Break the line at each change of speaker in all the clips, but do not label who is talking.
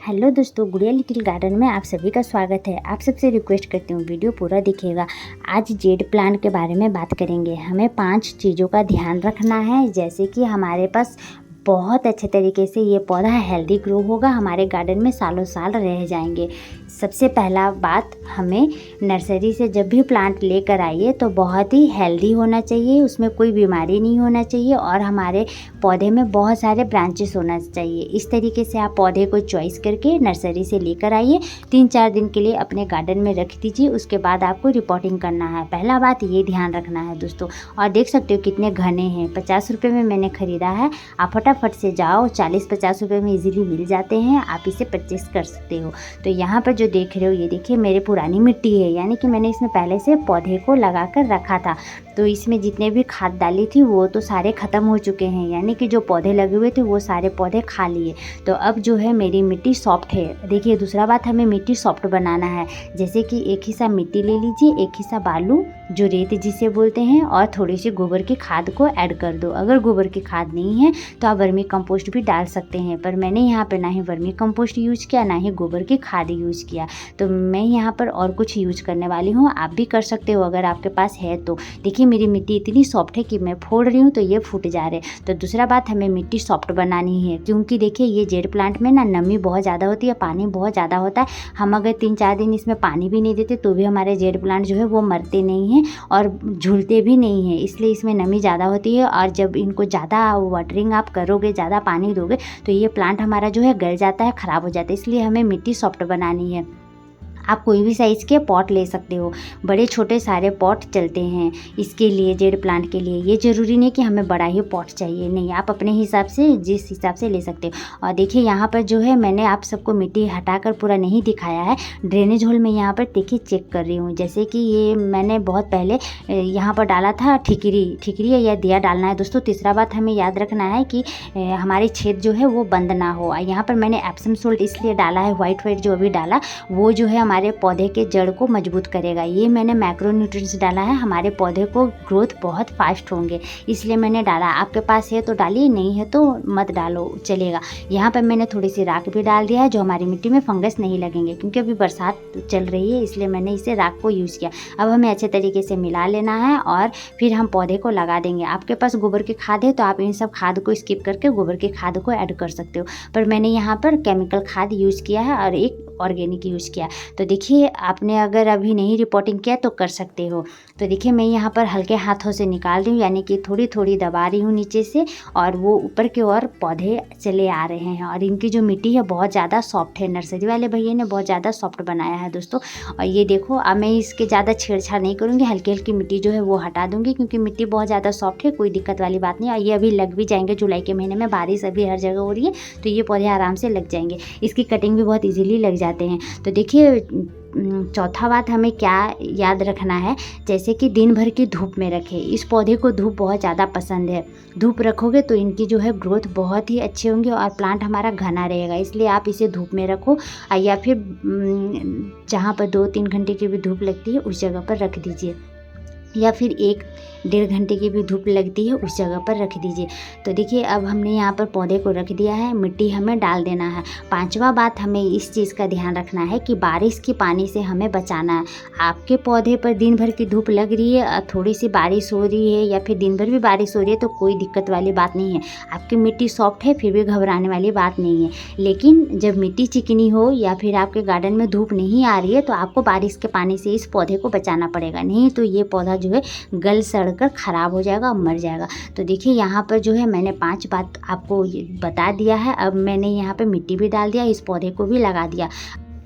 Hello दोस्तों, गुड़िया little garden में आप सभी का स्वागत है। आप सबसे रिक्वेस्ट करती हूँ वीडियो पूरा देखिएगा। आज जेड प्लांट के बारे में बात करेंगे। हमें 5 चीज़ों का ध्यान रखना है, जैसे कि हमारे पास बहुत अच्छे तरीके से ये पौधा हेल्दी ग्रो होगा, हमारे गार्डन में सालों साल रह जाएंगे। सबसे पहला बात, हमें नर्सरी से जब भी प्लांट लेकर आइए तो बहुत ही हेल्दी होना चाहिए, उसमें कोई बीमारी नहीं होना चाहिए और हमारे पौधे में बहुत सारे ब्रांचेस होना चाहिए। इस तरीके से आप पौधे को चॉइस करके नर्सरी से लेकर आइए, 3-4 दिन के लिए अपने गार्डन में रख दीजिए। उसके बाद आपको रिपोर्टिंग करना है। पहला बात ये ध्यान रखना है दोस्तों। और देख सकते हो कितने घने हैं। 50 रुपये में मैंने ख़रीदा है। आप फटाफट से जाओ, 40-50 रुपये में इजीली मिल जाते हैं, आप इसे परचेस कर सकते हो। तो यहाँ पर जो देख रहे हो, ये देखिए मेरी पुरानी मिट्टी है, यानी कि मैंने इसमें पहले से पौधे को लगा कर रखा था। तो इसमें जितने भी खाद डाली थी वो तो सारे ख़त्म हो चुके हैं, यानी कि जो पौधे लगे हुए थे वो सारे पौधे खा लिए। तो अब जो है मेरी मिट्टी सॉफ्ट है। देखिए दूसरा बात, हमें मिट्टी सॉफ्ट बनाना है। जैसे कि एक हिस्सा मिट्टी ले लीजिए, एक हिस्सा बालू जो रेत जिसे बोलते हैं, और थोड़ी सी गोबर की खाद को ऐड कर दो। अगर गोबर की खाद नहीं है तो आप वर्मी कंपोस्ट भी डाल सकते हैं, पर मैंने यहाँ पर ना ही वर्मी कंपोस्ट यूज किया ना ही गोबर की खाद यूज किया। तो मैं यहाँ पर और कुछ यूज करने वाली हूँ। आप भी कर सकते हो अगर आपके पास है तो। देखिए मेरी मिट्टी इतनी सॉफ्ट है कि मैं फोड़ रही हूँ तो ये फूट जा रहे। तो दूसरा बात, हमें मिट्टी सॉफ्ट बनानी है, क्योंकि देखिए ये जेड प्लांट में ना नमी बहुत ज़्यादा होती है, पानी बहुत ज़्यादा होता है। हम अगर 3-4 दिन इसमें पानी भी नहीं देते तो भी हमारे जेड प्लांट जो है वो मरते नहीं हैं और झूलते भी नहीं हैं। इसलिए इसमें नमी ज़्यादा होती है, और जब इनको ज़्यादा वाटरिंग आप करोगे, ज़्यादा पानी दोगे तो ये प्लांट हमारा जो है गल जाता है, ख़राब हो जाता है। इसलिए हमें मिट्टी सॉफ्ट बनानी है। आप कोई भी साइज़ के पॉट ले सकते हो, बड़े छोटे सारे पॉट चलते हैं इसके लिए, जेड प्लांट के लिए। ये ज़रूरी नहीं कि हमें बड़ा ही पॉट चाहिए, नहीं, आप अपने हिसाब से जिस हिसाब से ले सकते हो। और देखिए यहाँ पर जो है मैंने आप सबको मिट्टी हटाकर पूरा नहीं दिखाया है। ड्रेनेज होल में यहाँ पर देखिए चेक कर रही हूँ। जैसे कि ये मैंने बहुत पहले यहाँ पर डाला था ठिकरी या दिया डालना है दोस्तों। तीसरा बात, हमें याद रखना है कि हमारे छेद जो है वो बंद ना हो। यहाँ पर मैंने एप्सम सोल्ट इसलिए डाला है, वाइट जो अभी डाला वो जो है हमारे पौधे के जड़ को मजबूत करेगा। ये मैंने मैक्रो न्यूट्रिएंट्स डाला है, हमारे पौधे को ग्रोथ बहुत फास्ट होंगे, इसलिए मैंने डाला। आपके पास है तो डालिए, नहीं है तो मत डालो, चलेगा। यहाँ पर मैंने थोड़ी सी राख भी डाल दिया है, जो हमारी मिट्टी में फंगस नहीं लगेंगे, क्योंकि अभी बरसात चल रही है इसलिए मैंने इसे राख को यूज़ किया। अब हमें अच्छे तरीके से मिला लेना है और फिर हम पौधे को लगा देंगे। आपके पास गोबर की खाद है तो आप इन सब खाद को स्किप करके गोबर की खाद को ऐड कर सकते हो, पर मैंने यहाँ पर केमिकल खाद यूज़ किया है और एक ऑर्गेनिक यूज़ किया। तो देखिए आपने अगर अभी नहीं रिपोर्टिंग किया तो कर सकते हो। तो देखिए मैं यहाँ पर हल्के हाथों से निकाल रही हूँ, यानी कि थोड़ी थोड़ी दबा रही हूँ नीचे से, और वो ऊपर की ओर पौधे चले आ रहे हैं। और इनकी जो मिट्टी है बहुत ज़्यादा सॉफ्ट है, नर्सरी वाले भैया ने बहुत ज़्यादा सॉफ्ट बनाया है दोस्तों। और ये देखो, अब मैं इसके ज़्यादा छेड़छाड़ नहीं करूँगी, हल्की हल्की मिट्टी जो है वो हटा दूँगी, क्योंकि मिट्टी बहुत ज़्यादा सॉफ्ट है, कोई दिक्कत वाली बात नहीं। और ये अभी लग भी जाएंगे, जुलाई के महीने में बारिश अभी हर जगह हो रही है तो ये पौधे आराम से लग जाएंगे। इसकी कटिंग भी बहुत ईजीली लग जाते हैं। तो देखिए चौथा बात, हमें क्या याद रखना है, जैसे कि दिन भर की धूप में रखें। इस पौधे को धूप बहुत ज़्यादा पसंद है। धूप रखोगे तो इनकी जो है ग्रोथ बहुत ही अच्छी होंगी और प्लांट हमारा घना रहेगा। इसलिए आप इसे धूप में रखो, या फिर जहाँ पर 2-3 घंटे की भी धूप लगती है उस जगह पर रख दीजिए, या फिर 1-1.5 घंटे की भी धूप लगती है उस जगह पर रख दीजिए। तो देखिए अब हमने यहाँ पर पौधे को रख दिया है, मिट्टी हमें डाल देना है। 5वां बात, हमें इस चीज़ का ध्यान रखना है कि बारिश के पानी से हमें बचाना है। आपके पौधे पर दिन भर की धूप लग रही है, थोड़ी सी बारिश हो रही है, या फिर दिन भर भी बारिश हो रही है, तो कोई दिक्कत वाली बात नहीं है। आपकी मिट्टी सॉफ्ट है, फिर भी घबराने वाली बात नहीं है। लेकिन जब मिट्टी चिकनी हो या फिर आपके गार्डन में धूप नहीं आ रही है तो आपको बारिश के पानी से इस पौधे को बचाना पड़ेगा, नहीं तो ये पौधा जो है गल सड़ कर ख़राब हो जाएगा और मर जाएगा। तो देखिए यहाँ पर जो है मैंने 5 बात आपको बता दिया है। अब मैंने यहाँ पे मिट्टी भी डाल दिया, इस पौधे को भी लगा दिया।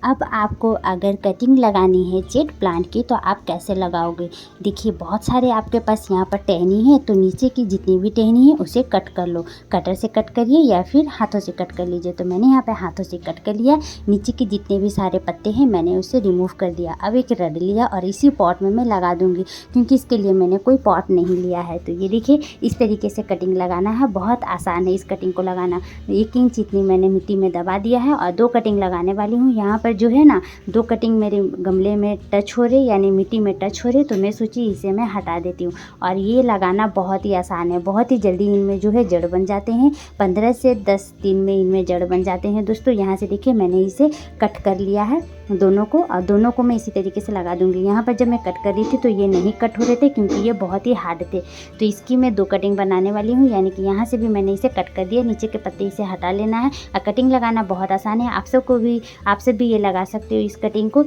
अब आपको अगर कटिंग लगानी है जेड प्लांट की तो आप कैसे लगाओगे। देखिए बहुत सारे आपके पास यहाँ पर टहनी है, तो नीचे की जितनी भी टहनी है उसे कट कर लो। कटर से कट करिए या फिर हाथों से कट कर लीजिए। तो मैंने यहाँ पे हाथों से कट कर लिया। नीचे के जितने भी सारे पत्ते हैं मैंने उसे रिमूव कर दिया। अब एक रड लिया और इसी पॉट में मैं लगा दूँगी, क्योंकि इसके लिए मैंने कोई पॉट नहीं लिया है। तो ये देखिए इस तरीके से कटिंग लगाना है, बहुत आसान है इस कटिंग को लगाना। 1 इंच इतनी मैंने मिट्टी में दबा दिया है और 2 कटिंग लगाने वाली हूँ। यहाँ पर जो है ना 2 कटिंग मेरे गमले में टच हो रही, यानी मिट्टी में टच हो रही, तो मैं सोची इसे मैं हटा देती हूँ। और ये लगाना बहुत ही आसान है, बहुत ही जल्दी इनमें जो है जड़ बन जाते हैं। 15 से 10 दिन में इनमें जड़ बन जाते हैं दोस्तों। यहाँ से देखिए मैंने इसे कट कर लिया है दोनों को, और दोनों को मैं इसी तरीके से लगा दूंगी। यहाँ पर जब मैं कट कर रही थी तो ये नहीं कट हो रहे थे क्योंकि ये बहुत ही हार्ड थे। तो इसकी मैं 2 कटिंग बनाने वाली हूँ, यानी कि यहाँ से भी मैंने इसे कट कर दिया, नीचे के पत्ते इसे हटा लेना है। और कटिंग लगाना बहुत आसान है, आप सब भी ये लगा सकते हो इस कटिंग को।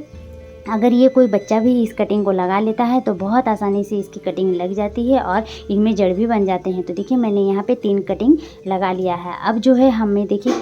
अगर ये कोई बच्चा भी इस कटिंग को लगा लेता है तो बहुत आसानी से इसकी कटिंग लग जाती है और इनमें जड़ भी बन जाते हैं। तो देखिए मैंने यहाँ पे 3 कटिंग लगा लिया है। अब जो है हमें देखिए,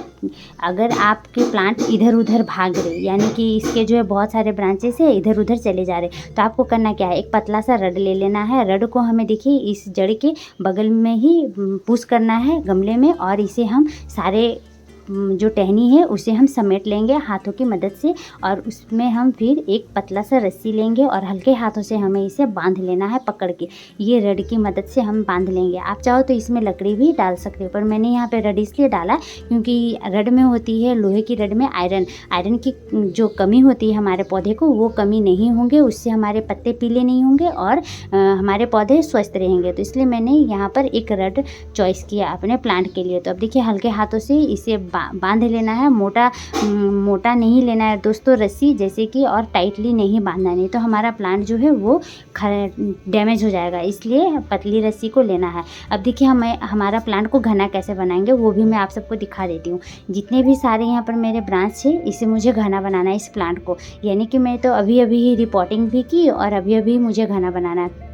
अगर आपके प्लांट इधर उधर भाग रहे, यानी कि इसके जो है बहुत सारे ब्रांचेस है इधर उधर चले जा रहे, तो आपको करना क्या है, एक पतला सा रड ले लेना है। रड को हमें देखिए इस जड़ के बगल में ही पुश करना है गमले में, और इसे हम सारे जो टहनी है उसे हम समेट लेंगे हाथों की मदद से, और उसमें हम फिर एक पतला सा रस्सी लेंगे और हल्के हाथों से हमें इसे बांध लेना है पकड़ के। ये रड की मदद से हम बांध लेंगे। आप चाहो तो इसमें लकड़ी भी डाल सकते हो, पर मैंने यहाँ पे रड इसलिए डाला क्योंकि रड में होती है, लोहे की रड में आयरन की जो कमी होती है हमारे पौधे को, वो कमी नहीं होंगे, उससे हमारे पत्ते पीले नहीं होंगे और हमारे पौधे स्वस्थ रहेंगे। तो इसलिए मैंने यहाँ पर एक रड चॉइस किया अपने प्लांट के लिए। तो अब देखिए हल्के हाथों से इसे बांध लेना है, मोटा नहीं लेना है दोस्तों रस्सी जैसे कि, और टाइटली नहीं बांधना, नहीं तो हमारा प्लांट जो है वो डैमेज हो जाएगा, इसलिए पतली रस्सी को लेना है। अब देखिए हमारा प्लांट को घना कैसे बनाएंगे वो भी मैं आप सबको दिखा देती हूँ। जितने भी सारे यहाँ पर मेरे ब्रांच है इसे मुझे घना बनाना है इस प्लांट को, यानी कि मैं तो अभी ही रिपोर्टिंग भी की और अभी मुझे घना बनाना है।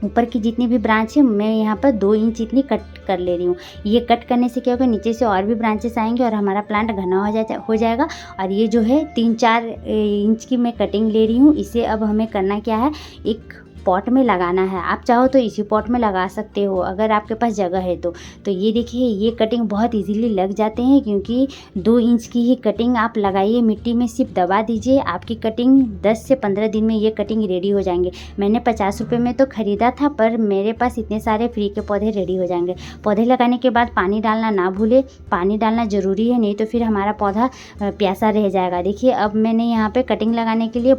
ऊपर की जितनी भी ब्रांच है मैं यहाँ पर 2 इंच इतनी कट कर ले रही हूँ। ये कट करने से क्या होगा, नीचे से और भी ब्रांचेस आएंगे और हमारा प्लांट घना हो जाएगा। और ये जो है 3-4 इंच की मैं कटिंग ले रही हूँ। इसे अब हमें करना क्या है, एक पॉट में लगाना है। आप चाहो तो इसी पॉट में लगा सकते हो अगर आपके पास जगह है तो ये देखिए ये कटिंग बहुत इजीली लग जाते हैं, क्योंकि 2 इंच की ही कटिंग आप लगाइए, मिट्टी में सिर्फ दबा दीजिए, आपकी कटिंग 10 से 15 दिन में ये कटिंग रेडी हो जाएंगे। मैंने 50 रुपये में तो ख़रीदा था, पर मेरे पास इतने सारे फ्री के पौधे रेडी हो जाएंगे। पौधे लगाने के बाद पानी डालना ना भूले, पानी डालना ज़रूरी है, नहीं तो फिर हमारा पौधा प्यासा रह जाएगा। देखिए अब मैंने यहाँ पर कटिंग लगाने के लिए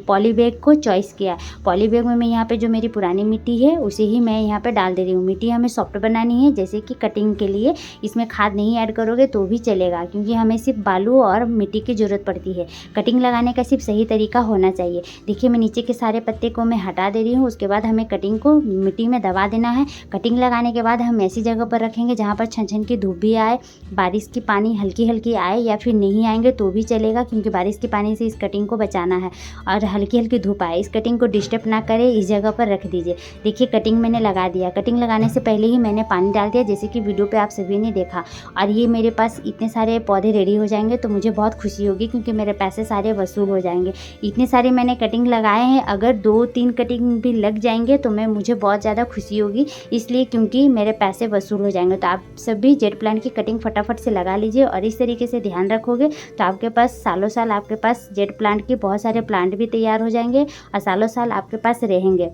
पॉली बैग को चॉइस किया। पॉली बैग में मैं यहाँ पे जो मेरी पुरानी मिट्टी है उसे ही मैं यहाँ पे डाल दे रही हूँ। मिट्टी हमें सॉफ्ट बनानी है, जैसे कि कटिंग के लिए इसमें खाद नहीं ऐड करोगे तो भी चलेगा, क्योंकि हमें सिर्फ बालू और मिट्टी की ज़रूरत पड़ती है। कटिंग लगाने का सिर्फ सही तरीका होना चाहिए। देखिए मैं नीचे के सारे पत्ते को मैं हटा दे रही हूँ, उसके बाद हमें कटिंग को मिट्टी में दबा देना है। कटिंग लगाने के बाद हम ऐसी जगह पर रखेंगे जहाँ पर छन की धूप भी आए, बारिश की पानी हल्की आए, या फिर नहीं आएंगे तो भी चलेगा, क्योंकि बारिश के पानी से इस कटिंग को बचाना है। और हल्की धूप आए, इस कटिंग को डिस्टर्ब ना करे, इस जगह पर रख दीजिए। देखिए कटिंग मैंने लगा दिया। कटिंग लगाने से पहले ही मैंने पानी डाल दिया, जैसे कि वीडियो पे आप सभी ने देखा। और ये मेरे पास इतने सारे पौधे रेडी हो जाएंगे तो मुझे बहुत खुशी होगी, क्योंकि मेरे पैसे सारे वसूल हो जाएंगे। इतने सारे मैंने कटिंग लगाए हैं, अगर 2-3 कटिंग भी लग जाएंगे तो मुझे बहुत ज़्यादा खुशी होगी, इसलिए क्योंकि मेरे पैसे वसूल हो जाएंगे। तो आप सभी जेट प्लांट की कटिंग फटाफट से लगा लीजिए, और इस तरीके से ध्यान रखोगे तो आपके पास सालों साल आपके पास जेट प्लांट के बहुत सारे प्लांट भी तैयार हो जाएंगे और सालों साल आपके पास रहेंगे।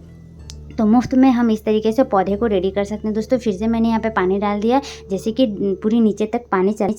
तो मुफ्त में हम इस तरीके से पौधे को रेडी कर सकते हैं दोस्तों। फिर से मैंने यहाँ पे पानी डाल दिया, जैसे कि पूरी नीचे तक पानी चल